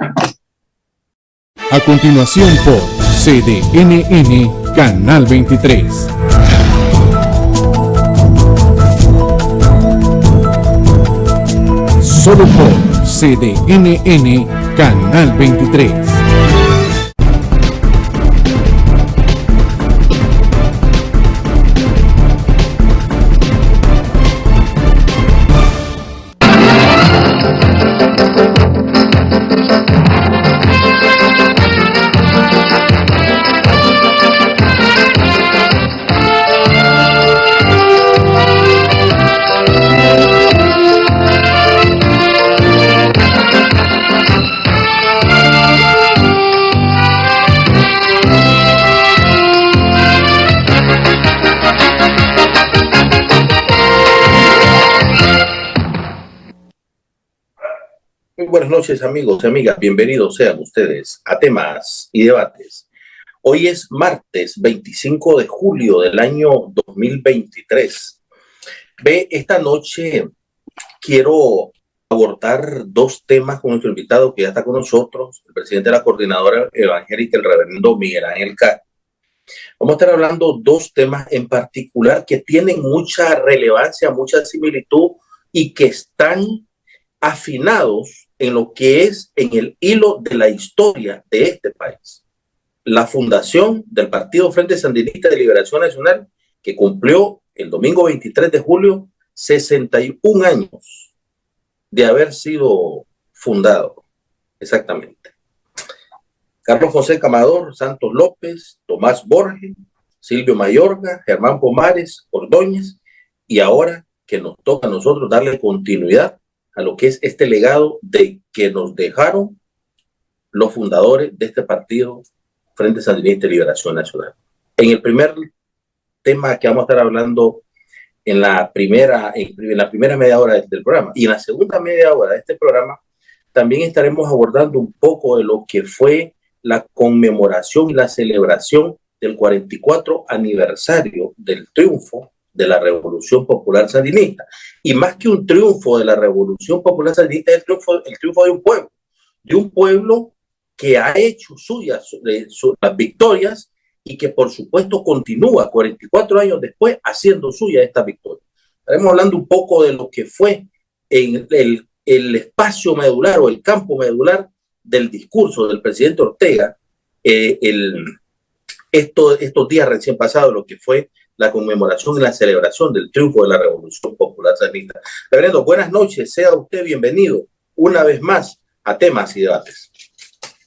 A continuación por CDNN Canal 23. Solo por CDNN Canal 23. Buenas noches, amigos y amigas, bienvenidos sean ustedes a Temas y Debates. Hoy es martes 25 de julio del año 2023. Esta noche quiero abordar dos temas con nuestro invitado que ya está con nosotros, el presidente de la Coordinadora Evangélica, el reverendo Miguel Ángel Castro. Vamos a estar hablando dos temas en particular que tienen mucha relevancia, mucha similitud y que están afinados en lo que es en el hilo de la historia de este país. La fundación del Partido Frente Sandinista de Liberación Nacional, que cumplió el domingo 23 de julio 61 años de haber sido fundado. Exactamente. Carlos Fonseca Amador, Santos López, Tomás Borges, Silvio Mayorga, Germán Pomares, Ordóñez, y ahora que nos toca a nosotros darle continuidad a lo que es este legado de que nos dejaron los fundadores de este partido Frente Sandinista de Liberación Nacional. En el primer tema que vamos a estar hablando en la primera media hora del programa y en la segunda media hora de este programa también estaremos abordando un poco de lo que fue la conmemoración y la celebración del 44 aniversario del triunfo de la Revolución Popular Sandinista. Y más que un triunfo de la Revolución Popular Sandinista, es el triunfo de un pueblo que ha hecho suyas las victorias y que por supuesto continúa 44 años después haciendo suya esta victoria. Estaremos hablando un poco de lo que fue en el espacio medular o el campo medular del discurso del presidente Ortega estos días recién pasados, lo que fue la conmemoración y la celebración del triunfo de la Revolución Popular Sandinista. Reverendo, buenas noches, sea usted bienvenido una vez más a Temas y Debates.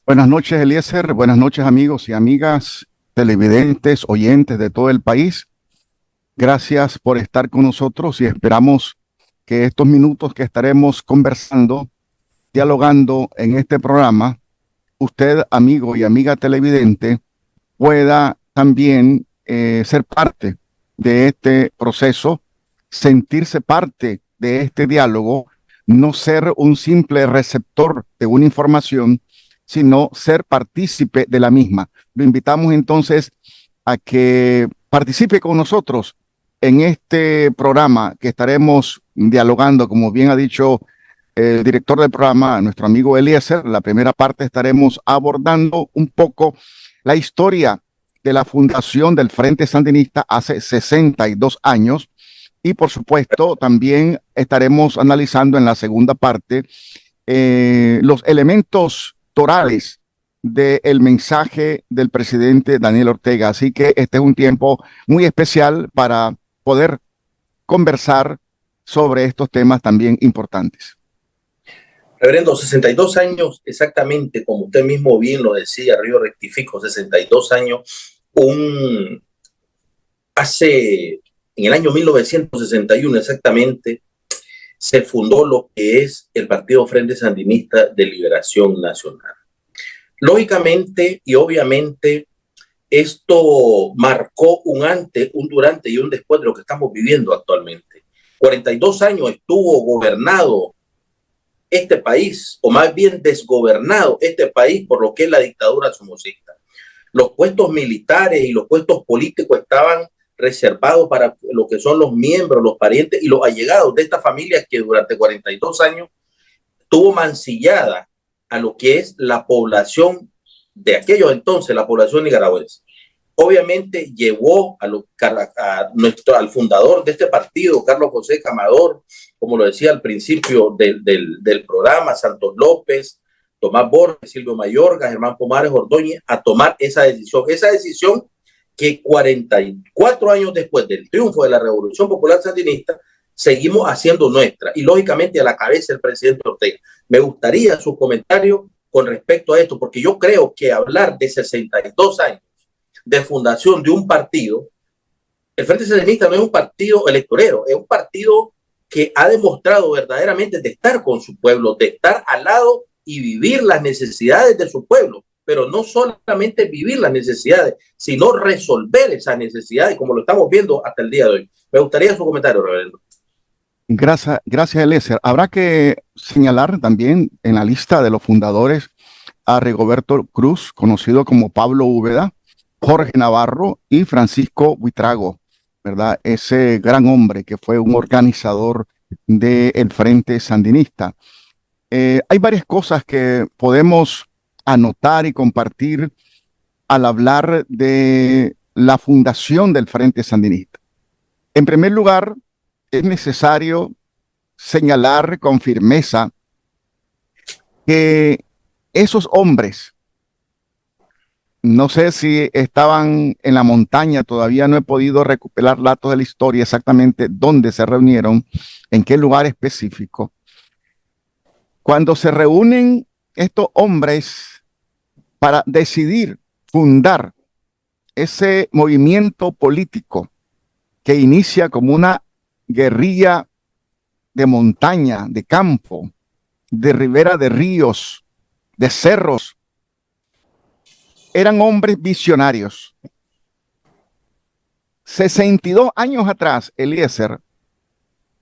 Buenas noches, Eliezer, buenas noches, amigos y amigas, televidentes, oyentes de todo el país. Gracias por estar con nosotros y esperamos que estos minutos que estaremos conversando, dialogando en este programa, usted, amigo y amiga televidente, pueda también ser parte de este proceso, sentirse parte de este diálogo, no ser un simple receptor de una información, sino ser partícipe de la misma. Lo invitamos entonces a que participe con nosotros en este programa que estaremos dialogando, como bien ha dicho el director del programa, nuestro amigo Eliezer. La primera parte estaremos abordando un poco la historia de la fundación del Frente Sandinista hace 62 años y por supuesto también estaremos analizando en la segunda parte los elementos torales del mensaje del presidente Daniel Ortega. Así que este es un tiempo muy especial para poder conversar sobre estos temas también importantes. Reverendo, 62 años exactamente, como usted mismo bien lo decía, Río rectifico, 62 años, en el año 1961 exactamente, se fundó lo que es el Partido Frente Sandinista de Liberación Nacional. Lógicamente y obviamente, esto marcó un antes, un durante y un después de lo que estamos viviendo actualmente. 42 años estuvo gobernado este país, o más bien desgobernado este país por lo que es la dictadura somocista. Los puestos militares y los puestos políticos estaban reservados para lo que son los miembros, los parientes y los allegados de esta familia que durante 42 años tuvo mancillada a lo que es la población de aquellos entonces, la población nicaragüense. Obviamente llevó al fundador de este partido, Carlos José Camador, como lo decía al principio del programa, Santos López, Tomás Borges, Silvio Mayorga, Germán Pomares Ordóñez, a tomar esa decisión que 44 años después del triunfo de la Revolución Popular Sandinista, seguimos haciendo nuestra, y lógicamente a la cabeza el presidente Ortega. Me gustaría su comentario con respecto a esto, porque yo creo que hablar de 62 años de fundación de un partido, el Frente Sandinista no es un partido electorero, es un partido que ha demostrado verdaderamente de estar con su pueblo, de estar al lado y vivir las necesidades de su pueblo, pero no solamente vivir las necesidades, sino resolver esas necesidades, como lo estamos viendo hasta el día de hoy. Me gustaría su comentario, reverendo. Gracias, Eliezer. Habrá que señalar también en la lista de los fundadores a Rigoberto Cruz, conocido como Pablo Úbeda, Jorge Navarro y Francisco Buitrago, ¿verdad? Ese gran hombre que fue un organizador del Frente Sandinista. Hay varias cosas que podemos anotar y compartir al hablar de la fundación del Frente Sandinista. En primer lugar, es necesario señalar con firmeza que esos hombres, no sé si estaban en la montaña, todavía no he podido recuperar datos de la historia exactamente dónde se reunieron, en qué lugar específico. Cuando se reúnen estos hombres para decidir fundar ese movimiento político que inicia como una guerrilla de montaña, de campo, de ribera de ríos, de cerros, eran hombres visionarios. 62 años atrás, Eliezer,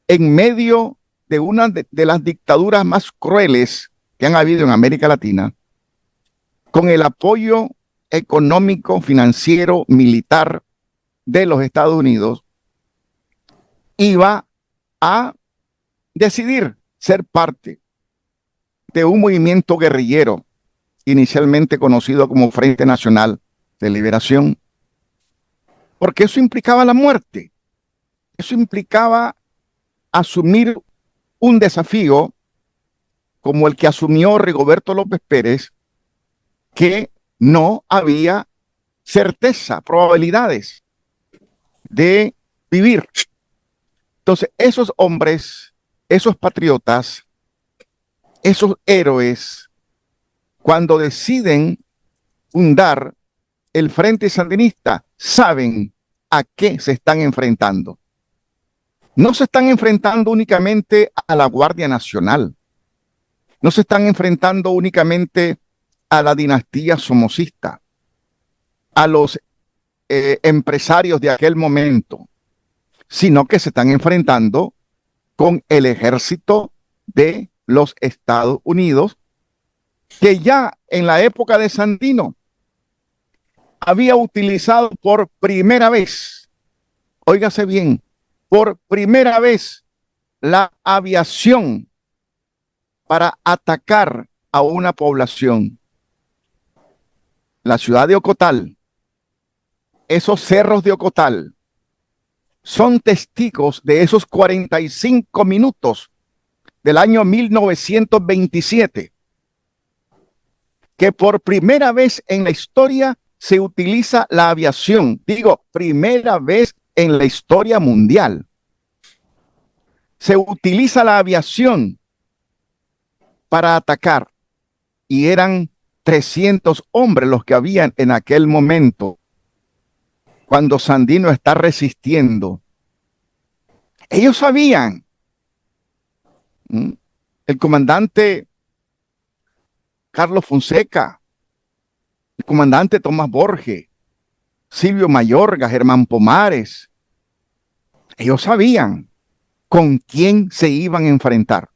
en medio de una de las dictaduras más crueles que han habido en América Latina, con el apoyo económico, financiero, militar de los Estados Unidos, iba a decidir ser parte de un movimiento guerrillero inicialmente conocido como Frente Nacional de Liberación, porque eso implicaba la muerte, eso implicaba asumir un desafío como el que asumió Rigoberto López Pérez, que no había certeza, probabilidades de vivir. Entonces, esos hombres, esos patriotas, esos héroes, cuando deciden fundar el Frente Sandinista, saben a qué se están enfrentando. No se están enfrentando únicamente a la Guardia Nacional, no se están enfrentando únicamente a la dinastía somocista, a los empresarios de aquel momento, sino que se están enfrentando con el ejército de los Estados Unidos, que ya en la época de Sandino había utilizado por primera vez, óigase bien, por primera vez la aviación para atacar a una población. La ciudad de Ocotal, esos cerros de Ocotal, son testigos de esos 45 minutos del año 1927, que por primera vez en la historia se utiliza la aviación. Digo, primera vez en la historia mundial. Se utiliza la aviación para atacar, y eran 300 hombres los que habían en aquel momento, cuando Sandino está resistiendo. Ellos sabían. El comandante Carlos Fonseca, el comandante Tomás Borges, Silvio Mayorga, Germán Pomares, ellos sabían con quién se iban a enfrentar.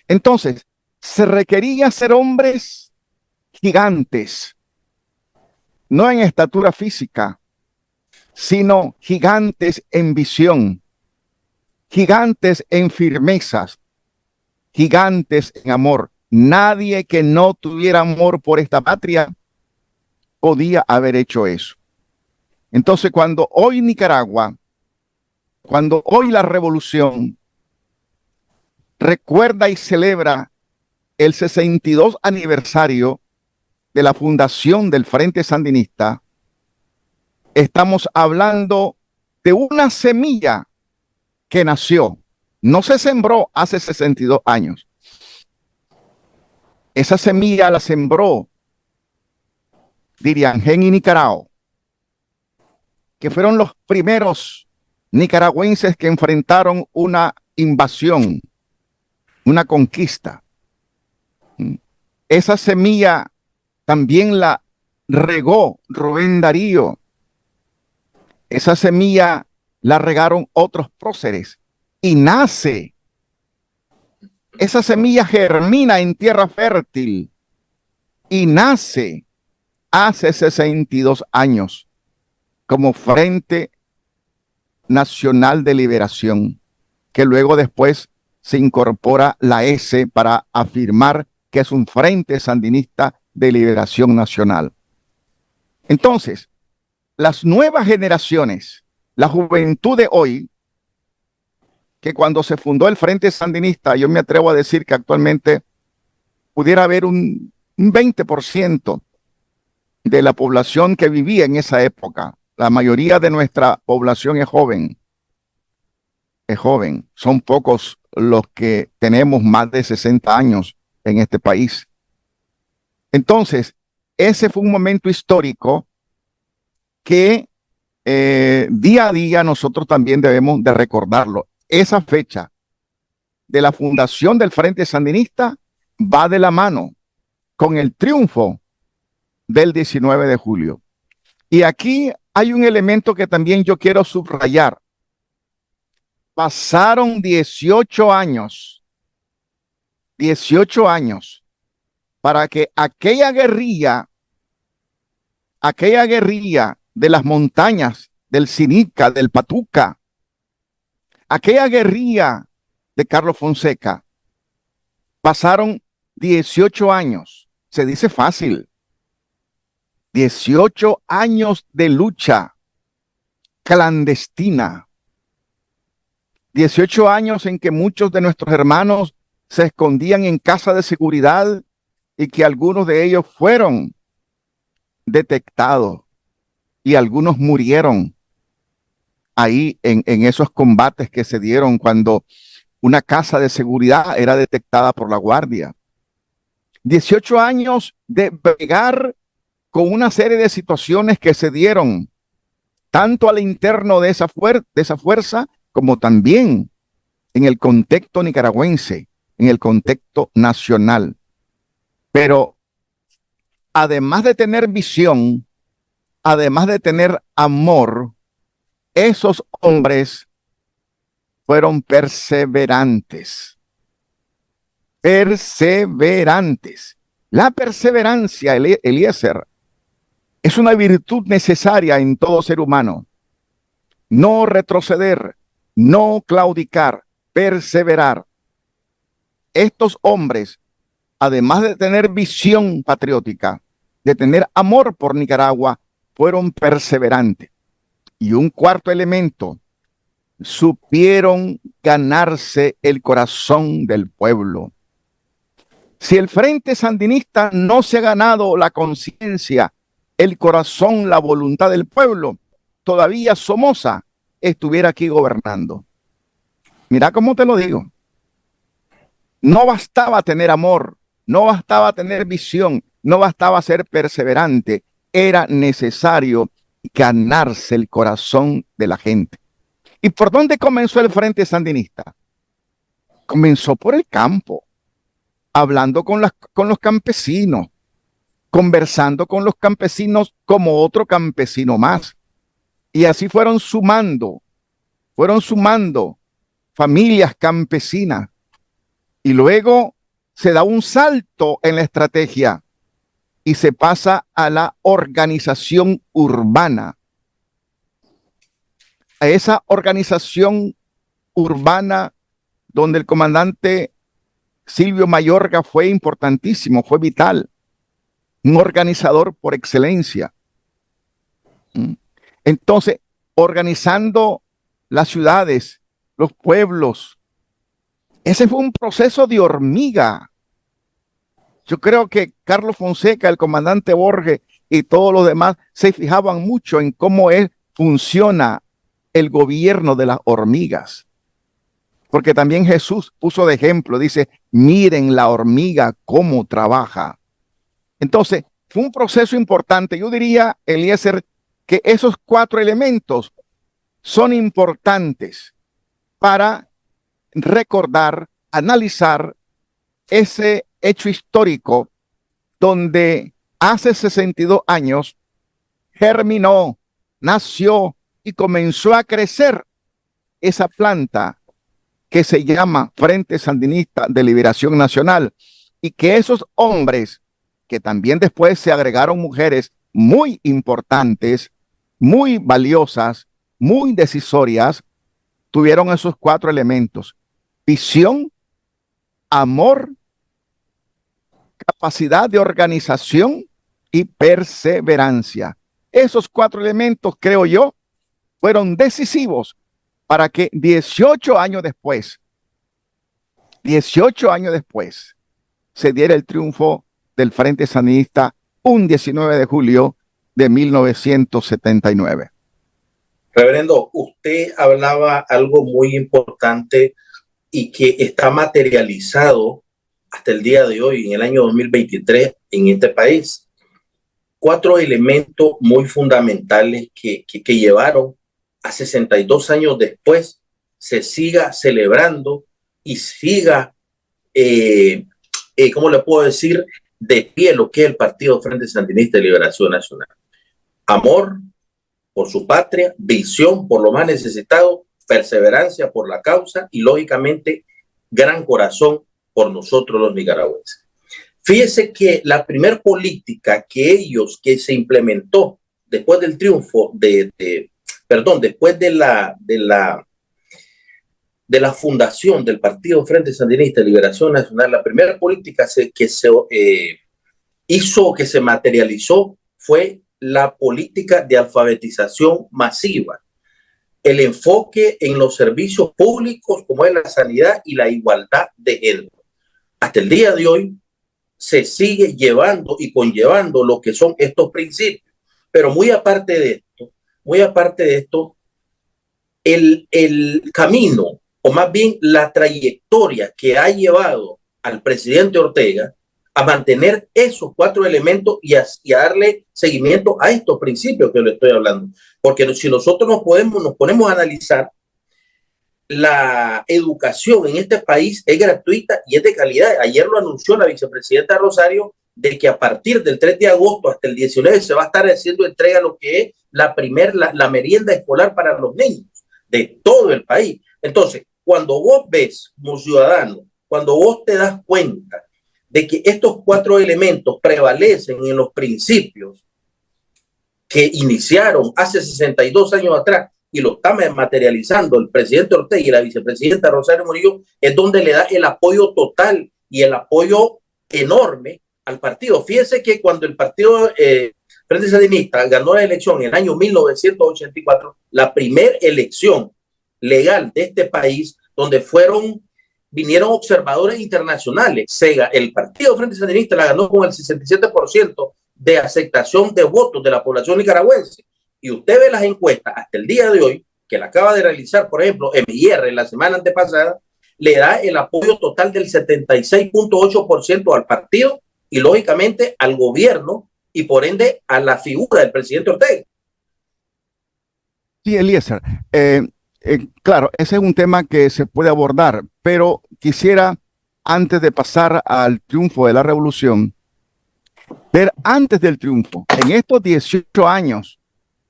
Entonces, se requería ser hombres gigantes, no en estatura física, sino gigantes en visión, gigantes en firmezas, gigantes en amor. Nadie que no tuviera amor por esta patria podía haber hecho eso. Entonces, cuando hoy Nicaragua, cuando hoy la revolución recuerda y celebra el 62 aniversario de la fundación del Frente Sandinista, estamos hablando de una semilla que nació, no se sembró hace 62 años. Esa semilla la sembró Diriangén y Nicarao, que fueron los primeros nicaragüenses que enfrentaron una invasión, una conquista. Esa semilla también la regó Rubén Darío. Esa semilla la regaron otros próceres y nace. Esa semilla germina en tierra fértil y nace hace 62 años como Frente Nacional de Liberación, que luego después se incorpora la S para afirmar que es un Frente Sandinista de Liberación Nacional. Entonces, las nuevas generaciones, la juventud de hoy, que cuando se fundó el Frente Sandinista, yo me atrevo a decir que actualmente pudiera haber un 20% de la población que vivía en esa época. La mayoría de nuestra población es joven. Es joven. Son pocos los que tenemos más de 60 años en este país. Entonces, ese fue un momento histórico que día a día nosotros también debemos de recordarlo. Esa fecha de la fundación del Frente Sandinista va de la mano con el triunfo del 19 de julio. Y aquí hay un elemento que también yo quiero subrayar. Pasaron 18 años para que aquella guerrilla de las montañas, del Sinica, del Patuca, aquella guerrilla de Carlos Fonseca, pasaron 18 años. Se dice fácil. 18 años de lucha clandestina. 18 años en que muchos de nuestros hermanos se escondían en casa de seguridad y que algunos de ellos fueron detectados y algunos murieron ahí en esos combates que se dieron cuando una casa de seguridad era detectada por la guardia. 18 años de bregar con una serie de situaciones que se dieron tanto al interno de esa fuerza como también en el contexto nicaragüense, en el contexto nacional. Pero además de tener visión, además de tener amor, esos hombres fueron perseverantes. Perseverantes. La perseverancia, Eliezer, es una virtud necesaria en todo ser humano. No retroceder, no claudicar, perseverar. Estos hombres, además de tener visión patriótica, de tener amor por Nicaragua, fueron perseverantes. Y un cuarto elemento, supieron ganarse el corazón del pueblo. Si el Frente Sandinista no se ha ganado la conciencia, el corazón, la voluntad del pueblo, todavía Somoza estuviera aquí gobernando. Mira cómo te lo digo. No bastaba tener amor, no bastaba tener visión, no bastaba ser perseverante. Era necesario ganarse el corazón de la gente. ¿Y por dónde comenzó el Frente Sandinista? Comenzó por el campo, hablando con los campesinos, conversando con los campesinos como otro campesino más. Y así fueron sumando familias campesinas. Y luego se da un salto en la estrategia y se pasa a la organización urbana. A esa organización urbana donde el comandante Silvio Mayorga fue importantísimo, fue vital, un organizador por excelencia. Entonces, organizando las ciudades, los pueblos, ese fue un proceso de hormiga. Yo creo que Carlos Fonseca, el comandante Borges y todos los demás se fijaban mucho en cómo funciona el gobierno de las hormigas. Porque también Jesús puso de ejemplo, dice, miren la hormiga cómo trabaja. Entonces, fue un proceso importante. Yo diría, Eliezer, que esos 4 elementos son importantes para recordar, analizar ese hecho histórico donde hace 62 años germinó, nació y comenzó a crecer esa planta que se llama Frente Sandinista de Liberación Nacional, y que esos hombres, que también después se agregaron mujeres muy importantes, muy valiosas, muy decisorias, tuvieron esos 4 elementos: visión, amor, capacidad de organización y perseverancia. Esos 4 elementos, creo yo, fueron decisivos para que 18 años después, se diera el triunfo del Frente Sandinista un 19 de julio de 1979. Reverendo, usted hablaba algo muy importante y que está materializado hasta el día de hoy, en el año 2023, en este país. 4 elementos muy fundamentales que llevaron a 62 años después se siga celebrando y siga, ¿cómo le puedo decir?, de pie lo que es el Partido Frente Sandinista de Liberación Nacional. Amor por su patria, visión por lo más necesitado, perseverancia por la causa y, lógicamente, gran corazón por nosotros los nicaragüenses. Fíjese que la primer política que se implementó después del triunfo después de la fundación del Partido Frente Sandinista de Liberación Nacional, la primera política que se materializó fue la política de alfabetización masiva, el enfoque en los servicios públicos como es la sanidad y la igualdad de género. Hasta el día de hoy se sigue llevando y conllevando lo que son estos principios, pero muy aparte de esto, el camino, o más bien la trayectoria que ha llevado al presidente Ortega a mantener esos 4 elementos y a darle seguimiento a estos principios que le estoy hablando. Porque si nosotros nos ponemos a analizar, la educación en este país es gratuita y es de calidad. Ayer lo anunció la vicepresidenta Rosario, de que a partir del 3 de agosto hasta el 19 se va a estar haciendo entrega a lo que es la merienda escolar para los niños de todo el país. Entonces, cuando vos ves como ciudadano, cuando vos te das cuenta de que estos 4 elementos prevalecen en los principios que iniciaron hace 62 años atrás y lo está materializando el presidente Ortega y la vicepresidenta Rosario Murillo, es donde le da el apoyo total y el apoyo enorme al partido. Fíjense que cuando el partido Frente Sandinista ganó la elección en el año 1984, la primera elección legal de este país, donde vinieron observadores internacionales. El partido Frente Sandinista la ganó con el 67% de aceptación de votos de la población nicaragüense. Y usted ve las encuestas hasta el día de hoy, que la acaba de realizar, por ejemplo, MIR la semana antepasada, le da el apoyo total del 76.8% al partido y, lógicamente, al gobierno y, por ende, a la figura del presidente Ortega. Sí, Eliezer. Claro, ese es un tema que se puede abordar, pero quisiera, antes de pasar al triunfo de la revolución, ver antes del triunfo, en estos 18 años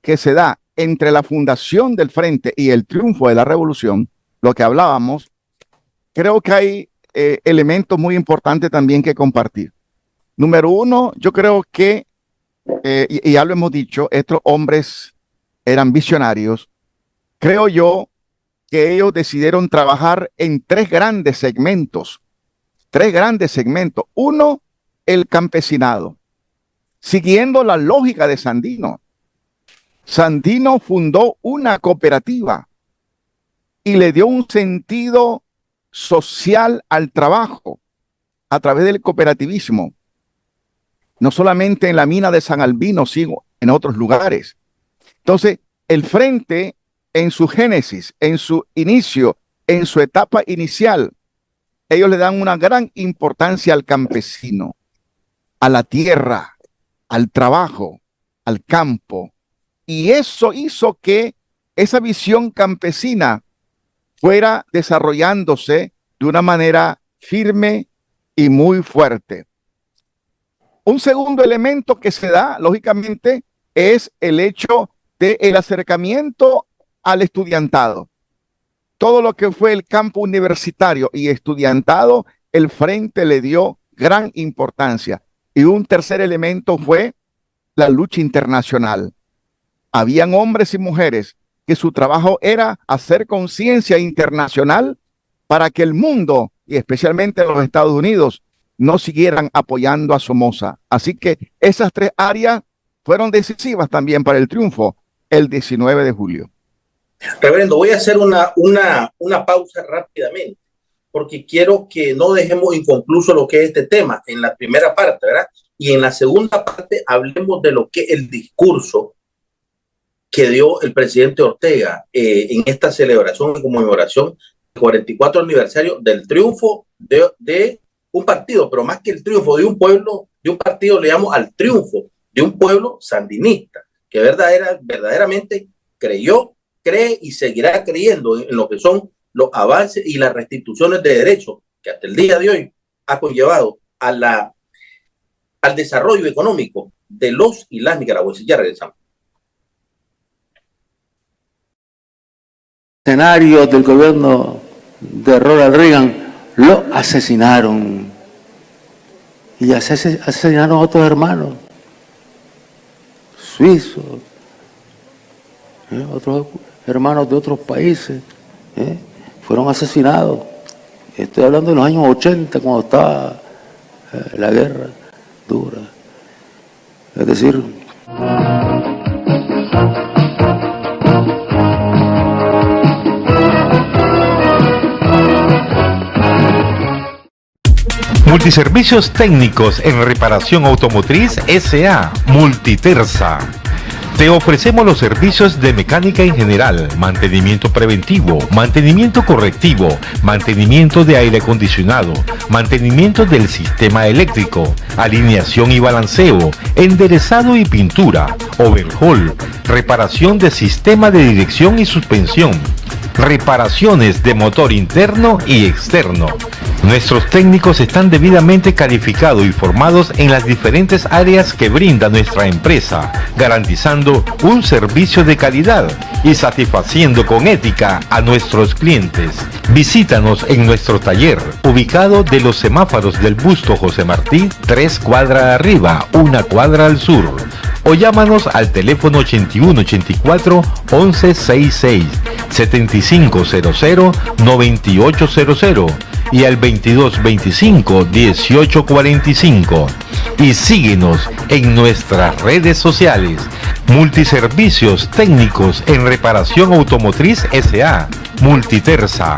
que se da entre la fundación del Frente y el triunfo de la revolución, lo que hablábamos, creo que hay elementos muy importantes también que compartir. Número uno, yo creo que, y ya lo hemos dicho, estos hombres eran visionarios. Creo yo que ellos decidieron trabajar en 3 grandes segmentos. tres grandes segmentos. Uno, el campesinado, siguiendo la lógica de Sandino. Sandino fundó una cooperativa y le dio un sentido social al trabajo a través del cooperativismo. No solamente en la mina de San Albino, sino en otros lugares. Entonces, el Frente, en su génesis, en su inicio, en su etapa inicial, ellos le dan una gran importancia al campesino, a la tierra, al trabajo, al campo. Y eso hizo que esa visión campesina fuera desarrollándose de una manera firme y muy fuerte. Un segundo elemento que se da, lógicamente, es el hecho del acercamiento al estudiantado. Todo lo que fue el campo universitario y estudiantado, el Frente le dio gran importancia. Y un tercer elemento fue la lucha internacional. Habían hombres y mujeres que su trabajo era hacer conciencia internacional para que el mundo, y especialmente los Estados Unidos, no siguieran apoyando a Somoza. Así que esas tres áreas fueron decisivas también para el triunfo el 19 de julio. Reverendo, voy a hacer una pausa rápidamente, porque quiero que no dejemos inconcluso lo que es este tema en la primera parte, ¿verdad? Y en la segunda parte hablemos de lo que es el discurso que dio el presidente Ortega en esta celebración y conmemoración del 44 aniversario del triunfo de un partido, pero más que el triunfo de un pueblo, de un partido, le llamo al triunfo de un pueblo sandinista, que verdaderamente cree y seguirá creyendo en lo que son los avances y las restituciones de derechos que hasta el día de hoy ha conllevado al desarrollo económico de los y las nicaragüenses. Ya regresamos. Escenarios del gobierno de Ronald Reagan lo asesinaron y asesinaron a otros hermanos suizos, otros hermanos de otros países fueron asesinados. Estoy hablando de los años 80, cuando estaba la guerra dura. Es decir, Multiservicios técnicos en reparación automotriz S.A. Multitersa. Te ofrecemos los servicios de mecánica en general, mantenimiento preventivo, mantenimiento correctivo, mantenimiento de aire acondicionado, mantenimiento del sistema eléctrico, alineación y balanceo, enderezado y pintura, overhaul, reparación de sistema de dirección y suspensión, reparaciones de motor interno y externo. Nuestros técnicos están debidamente calificados y formados en las diferentes áreas que brinda nuestra empresa, garantizando un servicio de calidad y satisfaciendo con ética a nuestros clientes. Visítanos en nuestro taller, ubicado de los semáforos del Busto José Martí, 3 cuadras arriba, 1 cuadra al sur. O llámanos al teléfono 8184-1166, 7500-9800 y al 2225-1845. Y síguenos en nuestras redes sociales. Multiservicios técnicos en reparación automotriz S.A. Multitersa.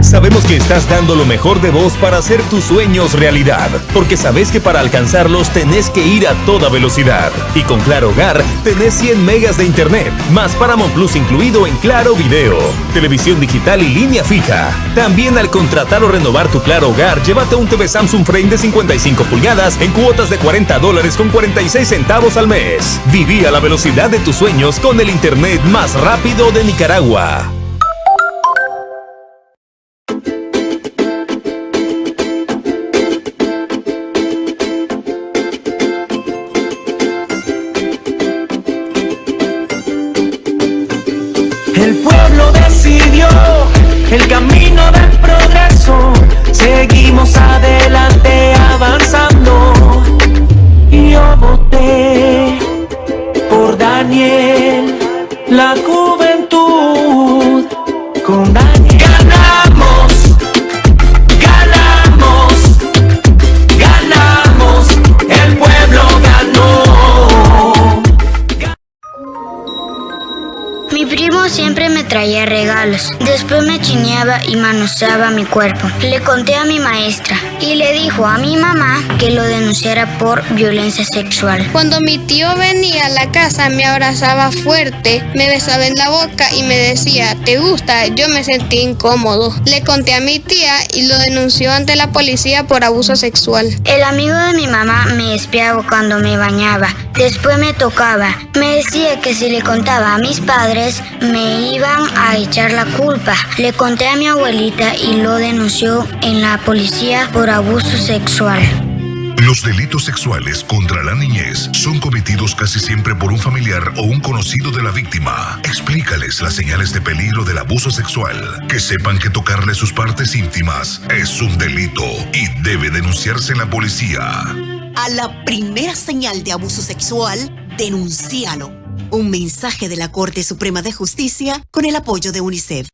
Sabemos que estás dando lo mejor de vos para hacer tus sueños realidad, porque sabes que para alcanzarlos tenés que ir a toda velocidad. Y con Claro Hogar tenés 100 megas de internet, más Paramount Plus incluido en Claro Video, televisión digital y línea fija. También al contratar o renovar tu Claro Hogar, llévate un TV Samsung Frame de 55 pulgadas en cuotas de $40 con 46 centavos al mes. Viví a la velocidad de tus sueños con el internet más rápido de Nicaragua. El pueblo decidió el camino del progreso. Seguimos adelante avanzando. Y yo voté por Daniel, la juventud. Con Daniel ganamos, traía regalos. Después me chineaba y manoseaba mi cuerpo. Le conté a mi maestra y le dijo a mi mamá que lo denunciara por violencia sexual. Cuando mi tío venía a la casa me abrazaba fuerte, me besaba en la boca y me decía, ¿te gusta? Yo me sentí incómodo. Le conté a mi tía y lo denunció ante la policía por abuso sexual. El amigo de mi mamá me espiaba cuando me bañaba. Después me tocaba. Me decía que si le contaba a mis padres me iban a echar la culpa. Le conté a mi abuelita y lo denunció en la policía por abuso sexual. Los delitos sexuales contra la niñez son cometidos casi siempre por un familiar o un conocido de la víctima. Explícales las señales de peligro del abuso sexual. Que sepan que tocarle sus partes íntimas es un delito y debe denunciarse en la policía. A la primera señal de abuso sexual, denúncialo. Un mensaje de la Corte Suprema de Justicia con el apoyo de UNICEF.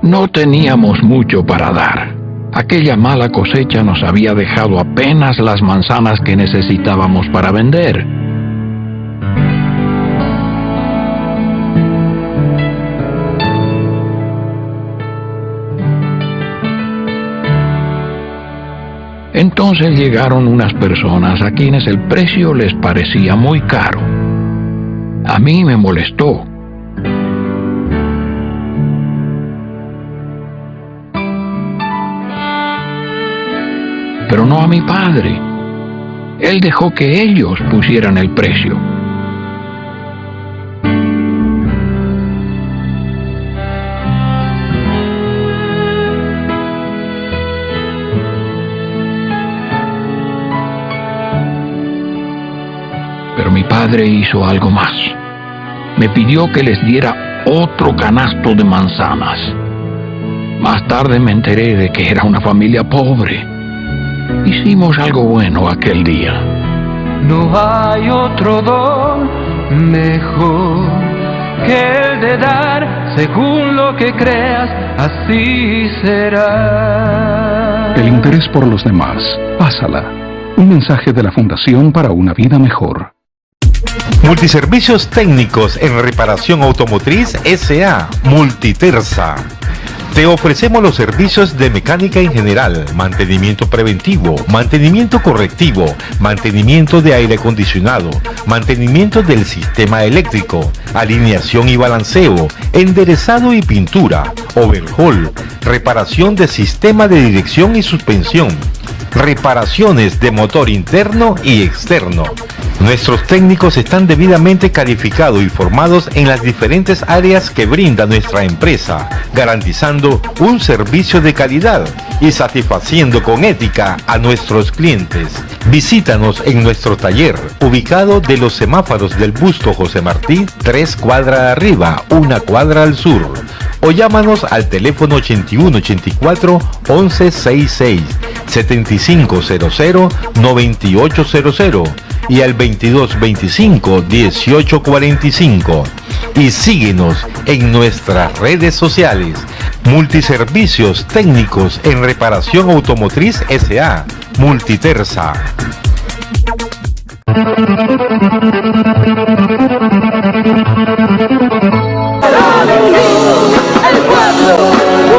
No teníamos mucho para dar. Aquella mala cosecha nos había dejado apenas las manzanas que necesitábamos para vender. Entonces llegaron unas personas a quienes el precio les parecía muy caro. A mí me molestó. Pero no a mi padre. Él dejó que ellos pusieran el precio. Pero mi padre hizo algo más. Me pidió que les diera otro canasto de manzanas. Más tarde me enteré de que era una familia pobre. Hicimos algo bueno aquel día. No hay otro don mejor que el de dar, según lo que creas, así será. El interés por los demás. Pásala. Un mensaje de la Fundación para una Vida Mejor. Multiservicios técnicos en reparación automotriz S.A. Multitersa. Te ofrecemos los servicios de mecánica en general, mantenimiento preventivo, mantenimiento correctivo, mantenimiento de aire acondicionado, mantenimiento del sistema eléctrico, alineación y balanceo, enderezado y pintura, overhaul, reparación de sistema de dirección y suspensión, reparaciones de motor interno y externo. Nuestros técnicos están debidamente calificados y formados en las diferentes áreas que brinda nuestra empresa, garantizando un servicio de calidad y satisfaciendo con ética a nuestros clientes. Visítanos en nuestro taller, ubicado de los semáforos del Busto José Martí, 3 cuadras arriba, 1 cuadra al sur. O llámanos al teléfono 8184-1166, 7500-9800 y al 2225-1845. Y síguenos en nuestras redes sociales. Multiservicios técnicos en reparación automotriz S.A. Multitersa. El pueblo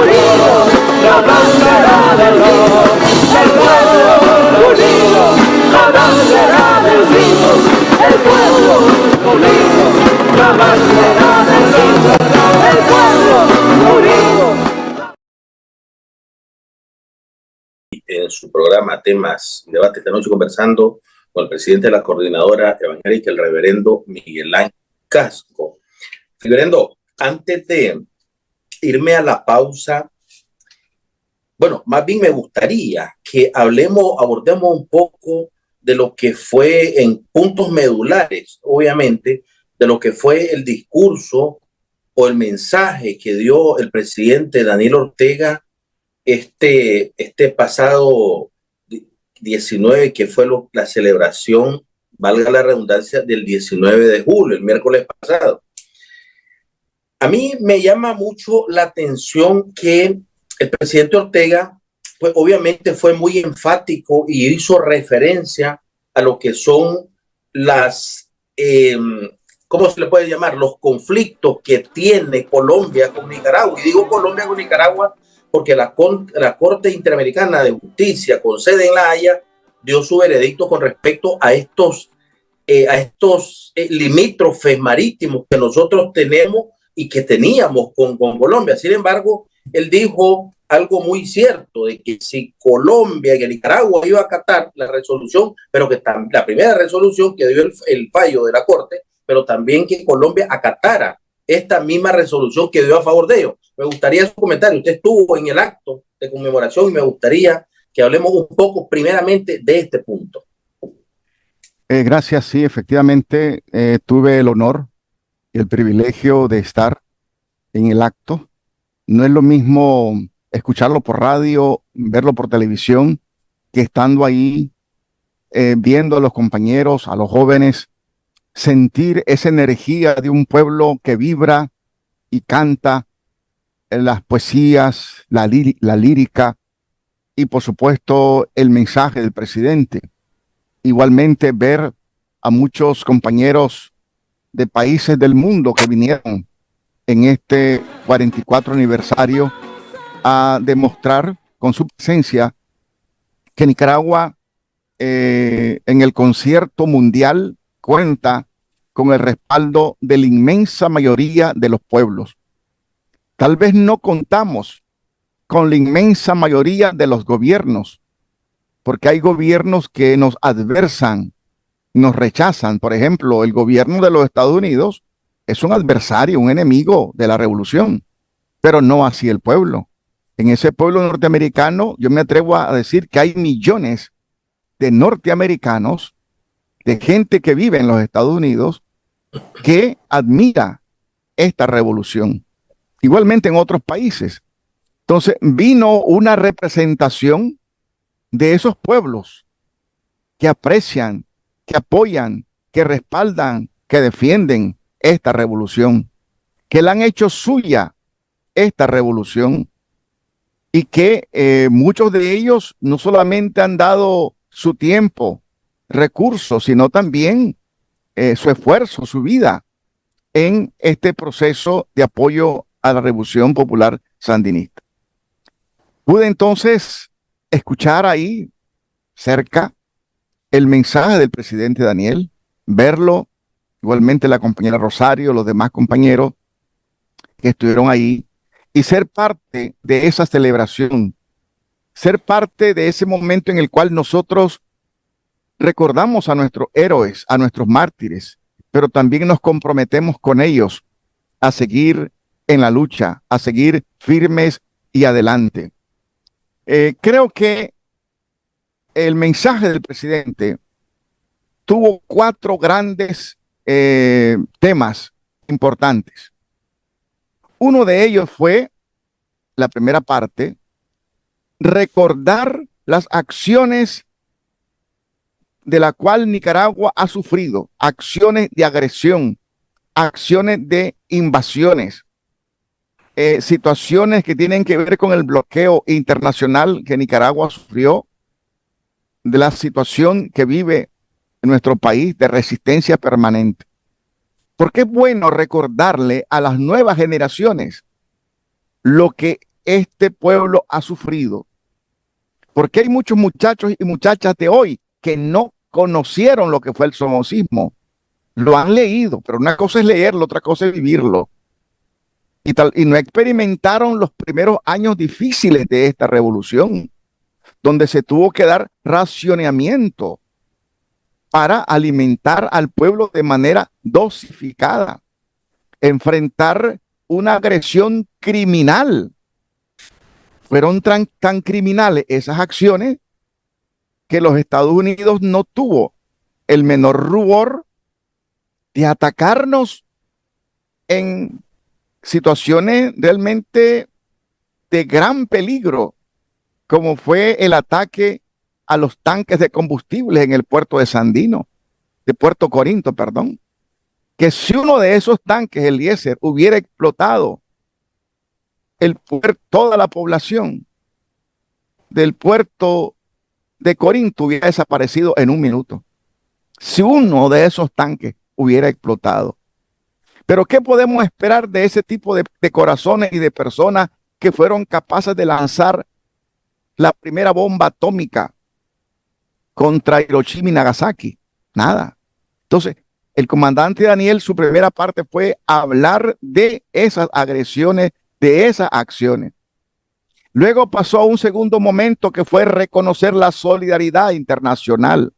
unido, la bandera del rock. El pueblo unido, la bandera del ritmo. El pueblo unido, la bandera del ritmo. El pueblo unido. En su programa Temas y Debate esta noche conversando con el presidente de la Coordinadora Evangélica, el reverendo Miguel Ángel Casco. Reverendo, antes de irme a la pausa, bueno, más bien me gustaría que abordemos un poco de lo que fue en puntos medulares, obviamente, de lo que fue el discurso o el mensaje que dio el presidente Daniel Ortega este pasado 19, que fue la celebración, valga la redundancia, del 19 de julio, el miércoles pasado. A mí me llama mucho la atención que el presidente Ortega, pues obviamente fue muy enfático y hizo referencia a lo que son las, ¿cómo se le puede llamar? Los conflictos que tiene Colombia con Nicaragua. Y digo Colombia con Nicaragua porque la Corte Interamericana de Justicia, con sede en La Haya, dio su veredicto con respecto a estos limítrofes marítimos que nosotros tenemos y que teníamos con Colombia. Sin embargo, él dijo algo muy cierto, de que si Colombia y Nicaragua iba a acatar la resolución, pero que la primera resolución que dio el fallo de la Corte, pero también que Colombia acatara esta misma resolución que dio a favor de ellos. Me gustaría su comentario. Usted estuvo en el acto de conmemoración y me gustaría que hablemos un poco primeramente de este punto. Gracias, sí, efectivamente tuve el honor y el privilegio de estar en el acto. No es lo mismo escucharlo por radio, verlo por televisión, que estando ahí, viendo a los compañeros, a los jóvenes, sentir esa energía de un pueblo que vibra y canta las poesías, la lírica y por supuesto el mensaje del presidente. Igualmente ver a muchos compañeros de países del mundo que vinieron en este 44 aniversario a demostrar con su presencia que Nicaragua en el concierto mundial cuenta con el respaldo de la inmensa mayoría de los pueblos. Tal vez no contamos con la inmensa mayoría de los gobiernos, porque hay gobiernos que nos adversan, nos rechazan. Por ejemplo, el gobierno de los Estados Unidos es un adversario, un enemigo de la revolución, pero no así el pueblo. En ese pueblo norteamericano, yo me atrevo a decir que hay millones de norteamericanos, de gente que vive en los Estados Unidos, que admira esta revolución. Igualmente en otros países. Entonces vino una representación de esos pueblos que aprecian, que apoyan, que respaldan, que defienden esta revolución, que la han hecho suya esta revolución y que muchos de ellos no solamente han dado su tiempo, recursos, sino también su esfuerzo, su vida en este proceso de apoyo a la Revolución Popular Sandinista. Pude entonces escuchar ahí cerca el mensaje del presidente Daniel, verlo, igualmente la compañera Rosario, los demás compañeros que estuvieron ahí, y ser parte de esa celebración, ser parte de ese momento en el cual nosotros recordamos a nuestros héroes, a nuestros mártires, pero también nos comprometemos con ellos a seguir en la lucha, a seguir firmes y adelante. Creo que el mensaje del presidente tuvo 4 grandes temas importantes. Uno de ellos fue, la primera parte, recordar las acciones de la cual Nicaragua ha sufrido, acciones de agresión, acciones de invasiones, situaciones que tienen que ver con el bloqueo internacional que Nicaragua sufrió, de la situación que vive en nuestro país de resistencia permanente. Porque es bueno recordarle a las nuevas generaciones lo que este pueblo ha sufrido. Porque hay muchos muchachos y muchachas de hoy que no conocieron lo que fue el somocismo. Lo han leído, pero una cosa es leerlo, otra cosa es vivirlo. Y no experimentaron los primeros años difíciles de esta revolución, donde se tuvo que dar racionamiento para alimentar al pueblo de manera dosificada, enfrentar una agresión criminal. Fueron tan criminales esas acciones que los Estados Unidos no tuvo el menor rubor de atacarnos en situaciones realmente de gran peligro, como fue el ataque a los tanques de combustible en el puerto de Sandino, de Puerto Corinto, perdón, que si uno de esos tanques, el Eliezer, hubiera explotado toda la población del puerto de Corinto hubiera desaparecido en un minuto. si uno de esos tanques hubiera explotado. Pero ¿qué podemos esperar de ese tipo de corazones y de personas que fueron capaces de lanzar la primera bomba atómica contra Hiroshima y Nagasaki? Nada. Entonces, el comandante Daniel, su primera parte fue hablar de esas agresiones, de esas acciones. Luego pasó a un segundo momento que fue reconocer la solidaridad internacional,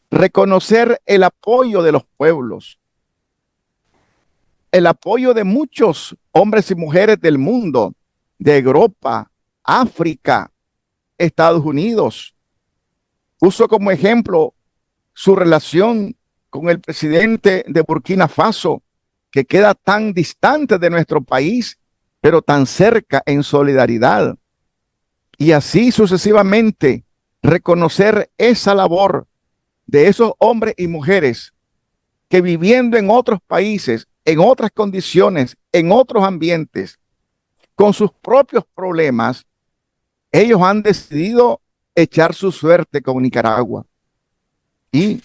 reconocer el apoyo de los pueblos, el apoyo de muchos hombres y mujeres del mundo, de Europa, África, Estados Unidos. Puso como ejemplo su relación con el presidente de Burkina Faso, que queda tan distante de nuestro país, pero tan cerca en solidaridad. Y así sucesivamente, reconocer esa labor de esos hombres y mujeres que viviendo en otros países, en otras condiciones, en otros ambientes, con sus propios problemas, ellos han decidido echar su suerte con Nicaragua. Y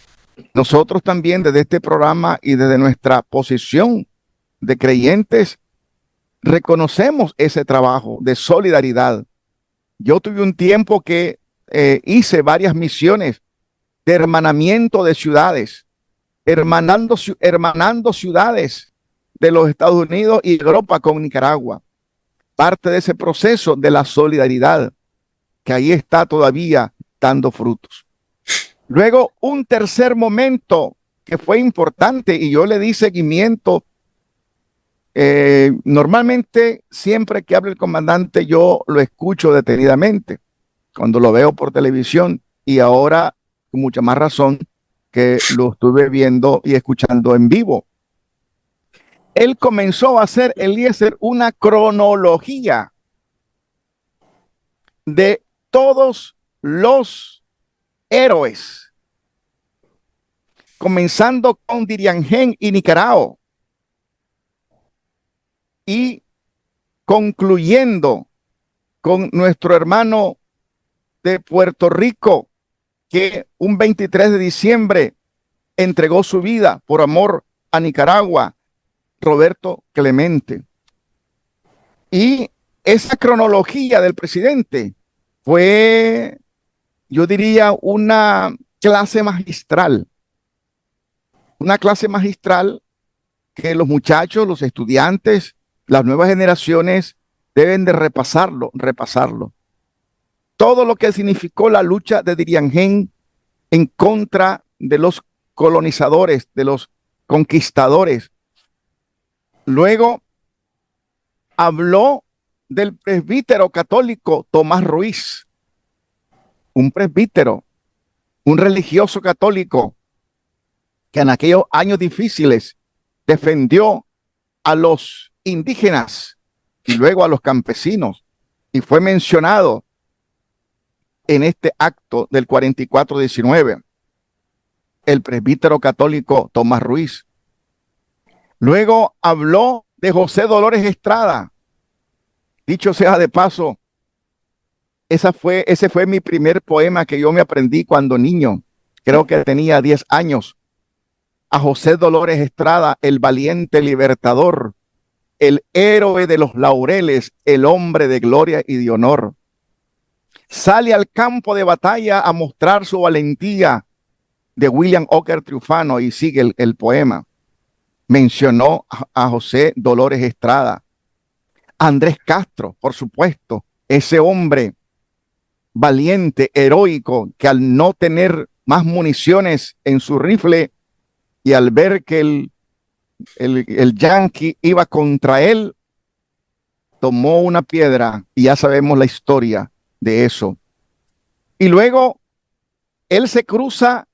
nosotros también desde este programa y desde nuestra posición de creyentes, reconocemos ese trabajo de solidaridad. Yo tuve un tiempo que hice varias misiones de hermanamiento de ciudades, hermanando ciudades de los Estados Unidos y Europa con Nicaragua. Parte de ese proceso de la solidaridad que ahí está todavía dando frutos. Luego, un tercer momento que fue importante y yo le di seguimiento. Normalmente, siempre que habla el comandante, yo lo escucho detenidamente cuando lo veo por televisión y ahora con mucha más razón que lo estuve viendo y escuchando en vivo. Él comenzó a hacer, Eliezer, una cronología de todos los héroes, comenzando con Diriangén y Nicarao y concluyendo con nuestro hermano de Puerto Rico, que un 23 de diciembre entregó su vida por amor a Nicaragua, Roberto Clemente. Y esa cronología del presidente fue, yo diría, una clase magistral que los muchachos, los estudiantes, las nuevas generaciones deben de repasarlo. Todo lo que significó la lucha de Diriangén en contra de los colonizadores, de los conquistadores. Luego habló del presbítero católico Tomás Ruiz, un presbítero, un religioso católico que en aquellos años difíciles defendió a los indígenas y luego a los campesinos, y fue mencionado en este acto del 44-19, el presbítero católico Tomás Ruiz. Luego habló de José Dolores Estrada. Dicho sea de paso, ese fue mi primer poema que yo me aprendí cuando niño. Creo que tenía 10 años. A José Dolores Estrada, el valiente libertador, el héroe de los laureles, el hombre de gloria y de honor. Sale al campo de batalla a mostrar su valentía, de William Ocker Triunfano, y sigue el poema. Mencionó a José Dolores Estrada. Andrés Castro, por supuesto, ese hombre valiente, heroico, que al no tener más municiones en su rifle y al ver que el yanqui iba contra él, tomó una piedra, y ya sabemos la historia de eso. Y luego él se cruza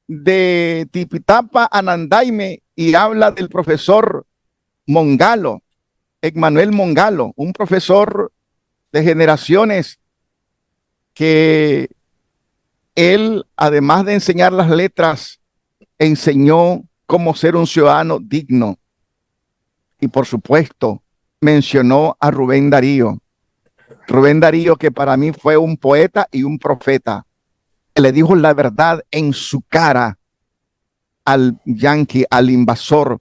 de Tipitapa a Nandaime y habla del profesor Mongalo, Emmanuel Mongalo, un profesor de generaciones que él, además de enseñar las letras, enseñó cómo ser un ciudadano digno. Y por supuesto, mencionó a Rubén Darío. Rubén Darío, que para mí fue un poeta y un profeta. Le dijo la verdad en su cara al yanqui, al invasor,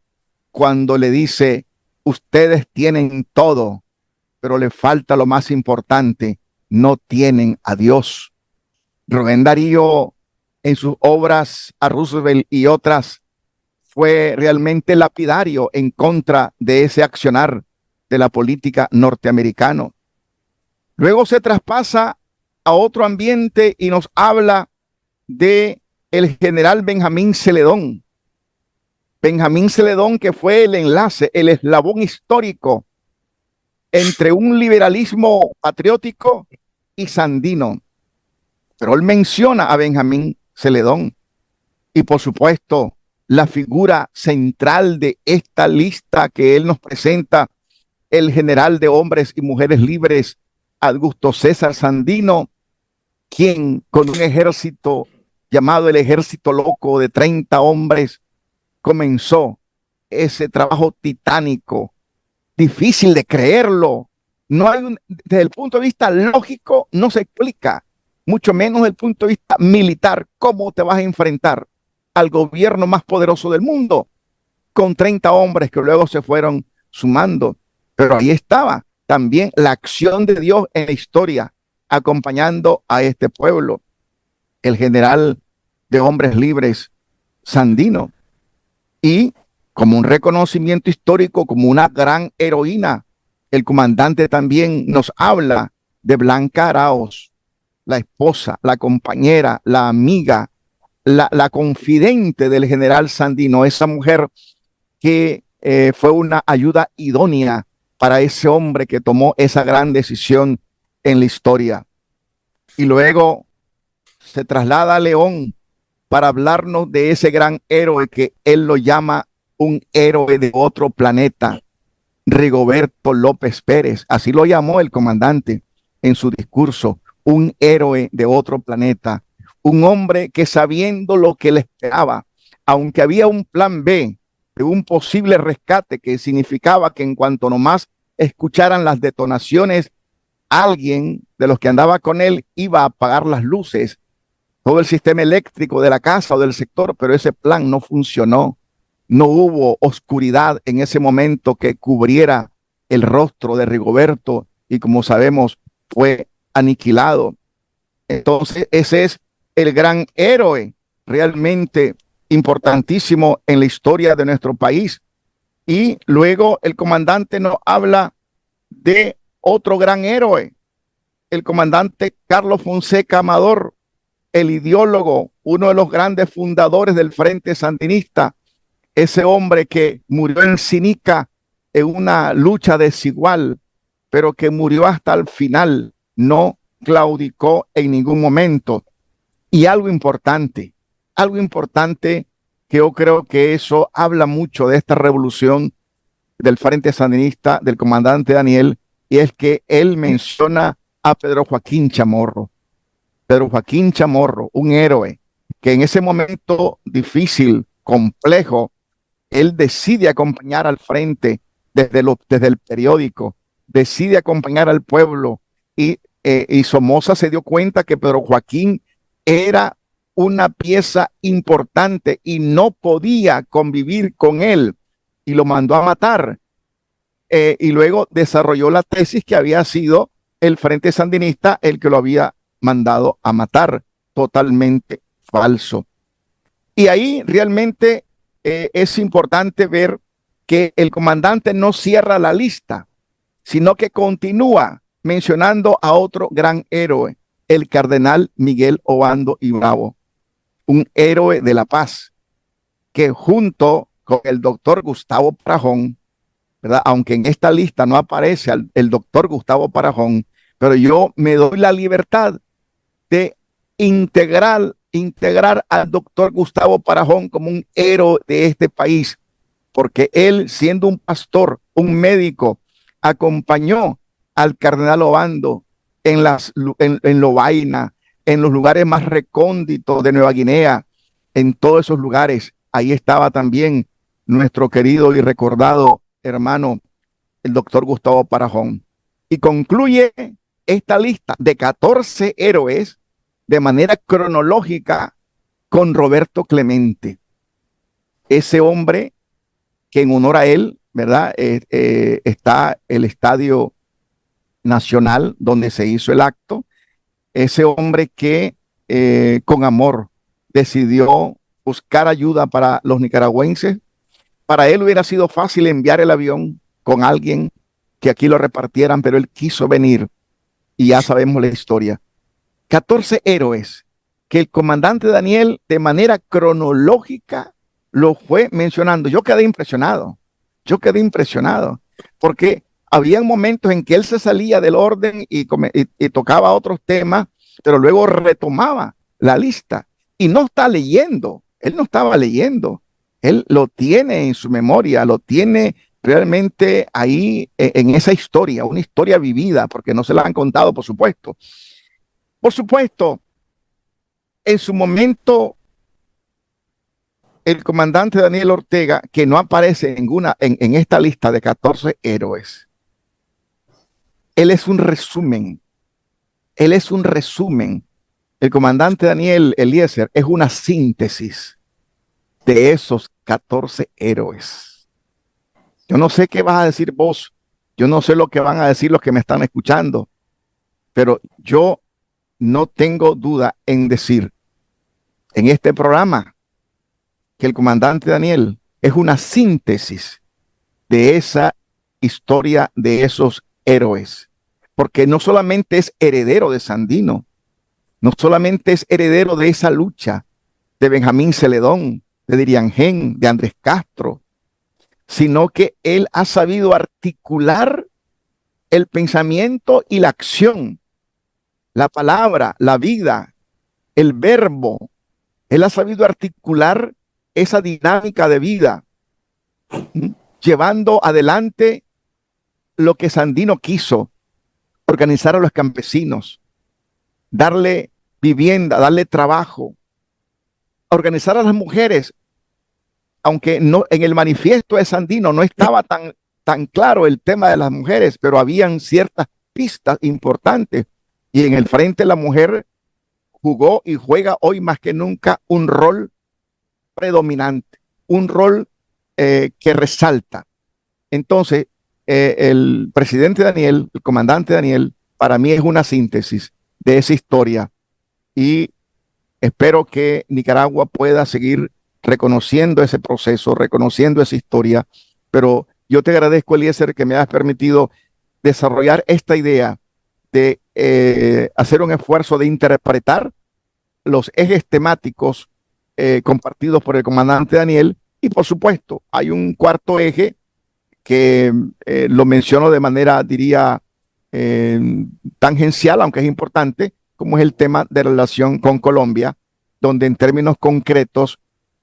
cuando le dice: ustedes tienen todo, pero le falta lo más importante, no tienen a Dios. Rubén Darío, en sus obras a Roosevelt y otras, fue realmente lapidario en contra de ese accionar de la política norteamericana. Luego se traspasa a otro ambiente y nos habla de el general Benjamín Celedón. Benjamín Celedón, que fue el enlace, el eslabón histórico entre un liberalismo patriótico y sandino. Pero él menciona a Benjamín Celedón y, por supuesto, la figura central de esta lista que él nos presenta, el general de hombres y mujeres libres, Augusto César Sandino, quien con un ejército llamado el Ejército Loco de 30 hombres comenzó ese trabajo titánico, difícil de creerlo. No hay desde el punto de vista lógico, no se explica, mucho menos desde el punto de vista militar, cómo te vas a enfrentar al gobierno más poderoso del mundo con 30 hombres que luego se fueron sumando. Pero ahí estaba también la acción de Dios en la historia, acompañando a este pueblo. El general de hombres libres Sandino, y como un reconocimiento histórico, como una gran heroína, el comandante también nos habla de Blanca Araoz, la esposa, la compañera, la amiga, la confidente del general Sandino, esa mujer que fue una ayuda idónea para ese hombre que tomó esa gran decisión en la historia. Y luego se traslada a León para hablarnos de ese gran héroe que él lo llama un héroe de otro planeta, Rigoberto López Pérez. Así lo llamó el comandante en su discurso, un héroe de otro planeta, un hombre que, sabiendo lo que le esperaba, aunque había un plan B de un posible rescate que significaba que en cuanto nomás escucharan las detonaciones, alguien de los que andaba con él iba a apagar las luces, todo el sistema eléctrico de la casa o del sector, pero ese plan no funcionó. No hubo oscuridad en ese momento que cubriera el rostro de Rigoberto y, como sabemos, fue aniquilado. Entonces, ese es el gran héroe realmente importantísimo en la historia de nuestro país. Y luego el comandante nos habla de otro gran héroe, el comandante Carlos Fonseca Amador, el ideólogo, uno de los grandes fundadores del Frente Sandinista, ese hombre que murió en Sinica en una lucha desigual, pero que murió hasta el final, no claudicó en ningún momento. Y algo importante que yo creo que eso habla mucho de esta revolución del Frente Sandinista, del comandante Daniel, y es que él menciona a Pedro Joaquín Chamorro. Pedro Joaquín Chamorro, un héroe que en ese momento difícil, complejo, él decide acompañar al frente desde el periódico, decide acompañar al pueblo y Somoza se dio cuenta que Pedro Joaquín era una pieza importante y no podía convivir con él y lo mandó a matar. Y luego desarrolló la tesis que había sido el Frente Sandinista el que lo había mandado a matar, totalmente falso. Y ahí realmente es importante ver que el comandante no cierra la lista, sino que continúa mencionando a otro gran héroe, el cardenal Miguel Obando y Bravo, un héroe de la paz, que junto con el doctor Gustavo Parajón, ¿verdad? Aunque en esta lista no aparece el doctor Gustavo Parajón, pero yo me doy la libertad de integrar al doctor Gustavo Parajón como un héroe de este país, porque él, siendo un pastor, un médico, acompañó al cardenal Obando en Lovaina, en los lugares más recónditos de Nueva Guinea, en todos esos lugares. Ahí estaba también nuestro querido y recordado hermano, el doctor Gustavo Parajón. Y concluye esta lista de 14 héroes de manera cronológica con Roberto Clemente. ese hombre que en honor a él, ¿verdad? Está el Estadio Nacional donde se hizo el acto. Ese hombre que con amor decidió buscar ayuda para los nicaragüenses. Para él hubiera sido fácil enviar el avión con alguien que aquí lo repartieran, pero él quiso venir y ya sabemos la historia. 14 héroes que el comandante Daniel de manera cronológica lo fue mencionando. Yo quedé impresionado porque había momentos en que él se salía del orden y tocaba otros temas, pero luego retomaba la lista y no está leyendo. Él no estaba leyendo. Él lo tiene en su memoria, lo tiene realmente ahí en esa historia, una historia vivida, porque no se la han contado, por supuesto. Por supuesto, en su momento, el comandante Daniel Ortega, que no aparece en esta lista de 14 héroes, él es un resumen. El comandante Daniel Eliezer es una síntesis de esos 14 héroes. Yo no sé qué vas a decir vos, yo no sé lo que van a decir los que me están escuchando, pero yo no tengo duda en decir en este programa que el comandante Daniel es una síntesis de esa historia de esos héroes, porque no solamente es heredero de Sandino, no solamente es heredero de esa lucha de Benjamín Celedón, de Diriangén, de Andrés Castro, sino que él ha sabido articular el pensamiento y la acción, la palabra, la vida, el verbo. Él ha sabido articular esa dinámica de vida, llevando adelante lo que Sandino quiso, organizar a los campesinos, darle vivienda, darle trabajo, organizar a las mujeres, aunque no en el manifiesto de Sandino no estaba tan claro el tema de las mujeres, pero habían ciertas pistas importantes, y en el frente la mujer jugó y juega hoy más que nunca un rol predominante, un rol que resalta. Entonces, el presidente Daniel, el comandante Daniel, para mí es una síntesis de esa historia, y espero que Nicaragua pueda seguir reconociendo ese proceso, reconociendo esa historia. Pero yo te agradezco, Eliezer, que me hayas permitido desarrollar esta idea de hacer un esfuerzo de interpretar los ejes temáticos compartidos por el comandante Daniel. Y por supuesto, hay un cuarto eje que lo menciono de manera, diría, tangencial, aunque es importante, como es el tema de relación con Colombia, donde en términos concretos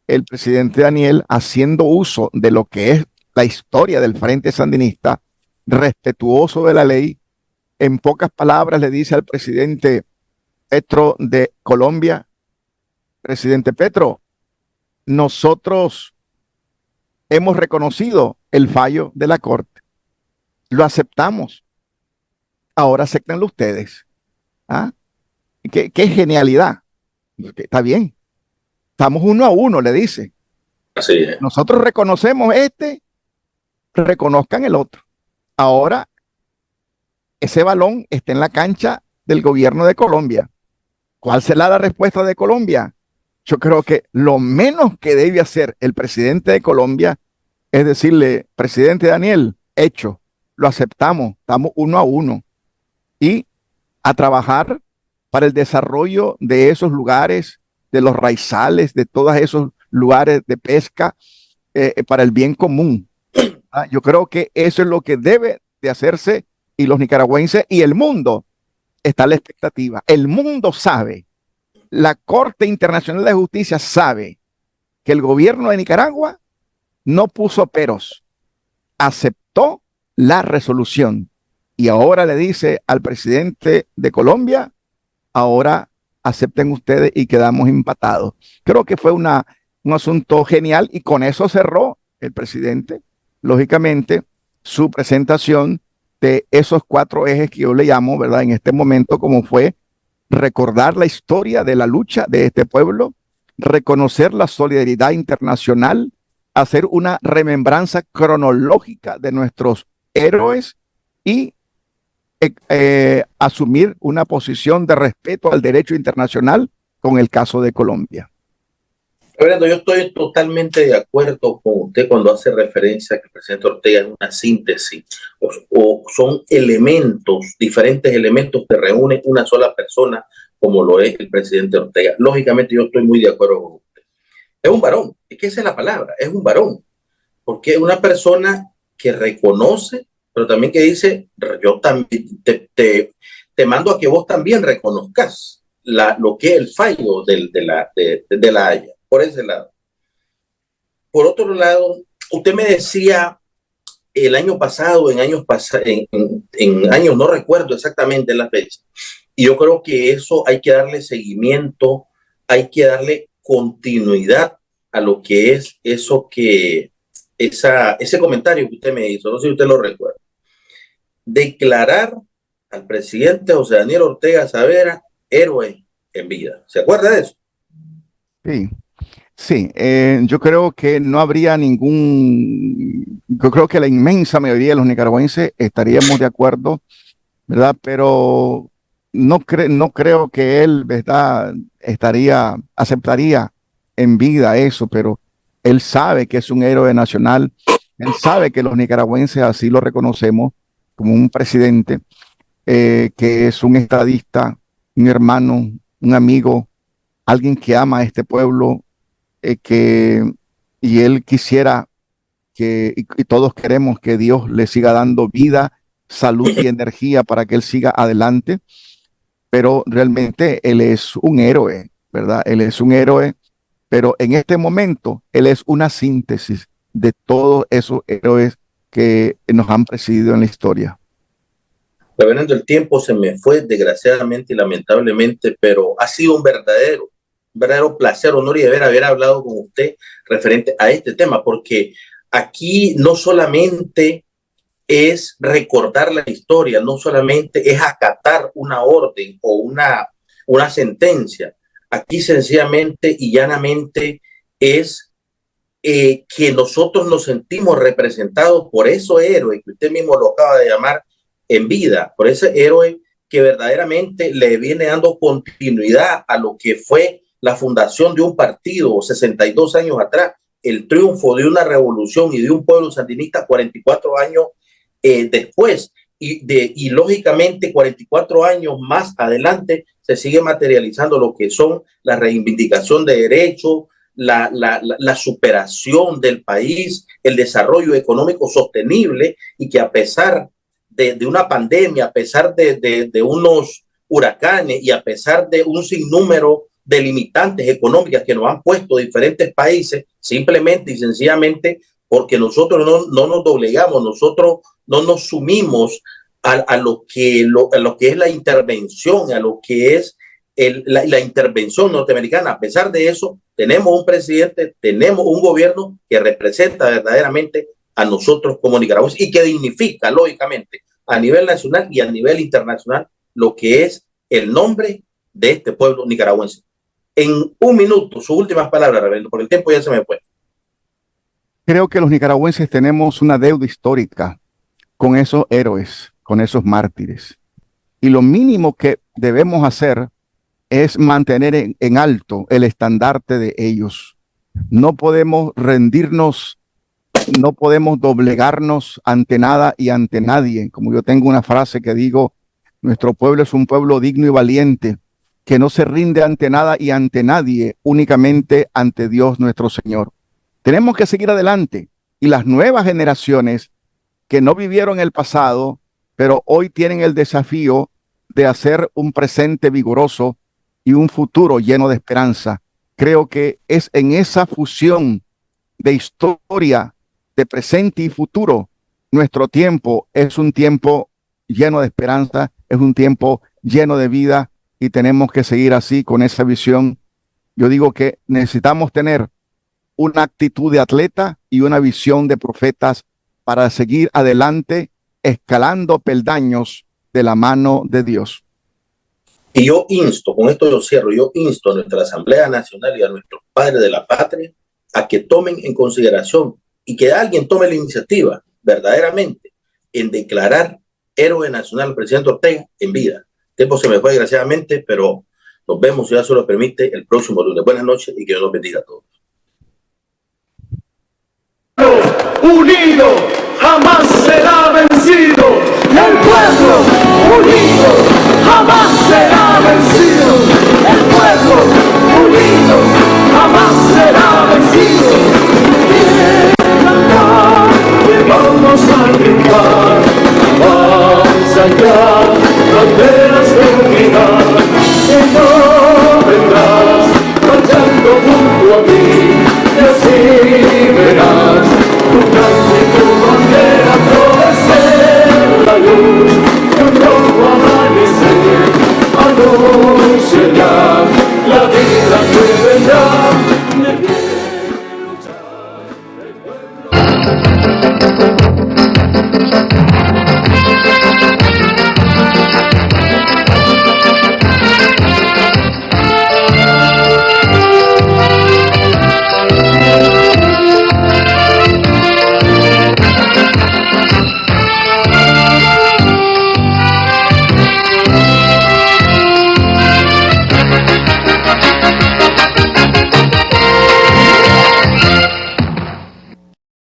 el presidente Daniel, haciendo uso de lo que es la historia del Frente Sandinista, respetuoso de la ley, en pocas palabras le dice al presidente Petro de Colombia: presidente Petro, nosotros hemos reconocido el fallo de la Corte, lo aceptamos, ahora acéptenlo ustedes. ¿Ah? ¿Qué genialidad? Está bien. Estamos 1-1, le dice. Así es. Nosotros reconocemos reconozcan el otro. Ahora, ese balón está en la cancha del gobierno de Colombia. ¿Cuál será la respuesta de Colombia? Yo creo que lo menos que debe hacer el presidente de Colombia es decirle: presidente Daniel, hecho, lo aceptamos, estamos 1-1. Y a trabajar para el desarrollo de esos lugares, de los raizales, de todos esos lugares de pesca, para el bien común. Yo creo que eso es lo que debe de hacerse, y los nicaragüenses y el mundo está a la expectativa. El mundo sabe, la Corte Internacional de Justicia sabe que el gobierno de Nicaragua no puso peros, aceptó la resolución, y ahora le dice al presidente de Colombia: ahora acepten ustedes y quedamos empatados. Creo que fue un asunto genial, y con eso cerró el presidente, lógicamente, su presentación de esos 4 ejes que yo le llamo, ¿verdad?, en este momento, como fue recordar la historia de la lucha de este pueblo, reconocer la solidaridad internacional, hacer una remembranza cronológica de nuestros héroes y asumir una posición de respeto al derecho internacional con el caso de Colombia. Reverendo, yo estoy totalmente de acuerdo con usted cuando hace referencia a que el presidente Ortega es una síntesis o son elementos, diferentes elementos que reúnen una sola persona como lo es el presidente Ortega. Lógicamente yo estoy muy de acuerdo con usted. Es un varón, es que esa es la palabra, es un varón, porque es una persona que reconoce, pero también que dice, yo también te mando a que vos también reconozcas lo que es el fallo de la Haya, por ese lado. Por otro lado, usted me decía el año pasado, en años, no recuerdo exactamente la fecha, y yo creo que eso hay que darle seguimiento, hay que darle continuidad a lo que es eso ese comentario que usted me hizo, no sé si usted lo recuerda. Declarar al presidente José Daniel Ortega Savera héroe en vida. ¿Se acuerda de eso? Sí, yo creo que no habría yo creo que la inmensa mayoría de los nicaragüenses estaríamos de acuerdo, ¿verdad? Pero no creo que él, ¿verdad?, aceptaría en vida eso, pero él sabe que es un héroe nacional, él sabe que los nicaragüenses así lo reconocemos como un presidente, que es un estadista, un hermano, un amigo, alguien que ama a este pueblo, y él quisiera y todos queremos que Dios le siga dando vida, salud y energía para que él siga adelante, pero realmente él es un héroe, ¿verdad? Él es un héroe, pero en este momento él es una síntesis de todos esos héroes que nos han presidido en la historia. Reverendo, el tiempo se me fue desgraciadamente y lamentablemente, pero ha sido un verdadero placer, honor y deber haber hablado con usted referente a este tema, porque aquí no solamente es recordar la historia, no solamente es acatar una orden o una sentencia, aquí sencillamente y llanamente es que nosotros nos sentimos representados por esos héroes que usted mismo lo acaba de llamar en vida, por ese héroe que verdaderamente le viene dando continuidad a lo que fue la fundación de un partido 62 años atrás, el triunfo de una revolución y de un pueblo sandinista 44 años después, y lógicamente 44 años más adelante se sigue materializando lo que son la reivindicación de derechos, la superación del país, el desarrollo económico sostenible, y que a pesar de una pandemia, a pesar de unos huracanes y a pesar de un sinnúmero de limitantes económicas que nos han puesto diferentes países, simplemente y sencillamente porque nosotros no nos doblegamos, nosotros no nos sumimos a lo que es la intervención, a lo que es la intervención norteamericana. A pesar de eso, tenemos un presidente, tenemos un gobierno que representa verdaderamente a nosotros como nicaragüenses y que dignifica, lógicamente, a nivel nacional y a nivel internacional lo que es el nombre de este pueblo nicaragüense. En un minuto, sus últimas palabras, reverendo, porque el tiempo ya se me fue. Creo que los nicaragüenses tenemos una deuda histórica con esos héroes, con esos mártires. Y lo mínimo que debemos hacer es mantener en alto el estandarte de ellos. No podemos rendirnos, no podemos doblegarnos ante nada y ante nadie. Como yo tengo una frase que digo, nuestro pueblo es un pueblo digno y valiente, que no se rinde ante nada y ante nadie, únicamente ante Dios nuestro Señor. Tenemos que seguir adelante, y las nuevas generaciones que no vivieron el pasado, pero hoy tienen el desafío de hacer un presente vigoroso y un futuro lleno de esperanza. Creo que es en esa fusión de historia, de presente y futuro, nuestro tiempo es un tiempo lleno de esperanza, es un tiempo lleno de vida, y tenemos que seguir así con esa visión. Yo digo que necesitamos tener una actitud de atleta y una visión de profetas para seguir adelante, escalando peldaños de la mano de Dios. Y yo insto, con esto yo cierro, yo insto a nuestra Asamblea Nacional y a nuestros padres de la patria a que tomen en consideración y que alguien tome la iniciativa verdaderamente en declarar héroe nacional al presidente Ortega en vida. El tiempo se me fue desgraciadamente, pero nos vemos, si ya se lo permite, el próximo lunes. Buenas noches y que Dios los bendiga a todos. Unido jamás será vencido. El pueblo unido jamás será vencido. El pueblo unido jamás será vencido. Y vamos a triunfar. Más allá, fronteras de unidad. Que no vendrás marchando junto a mí. Y así verás tu cancha y tu bandera florecer. La luz de un rojo amanecer anuncia ya la vida que vendrá. De pie luchar el pueblo.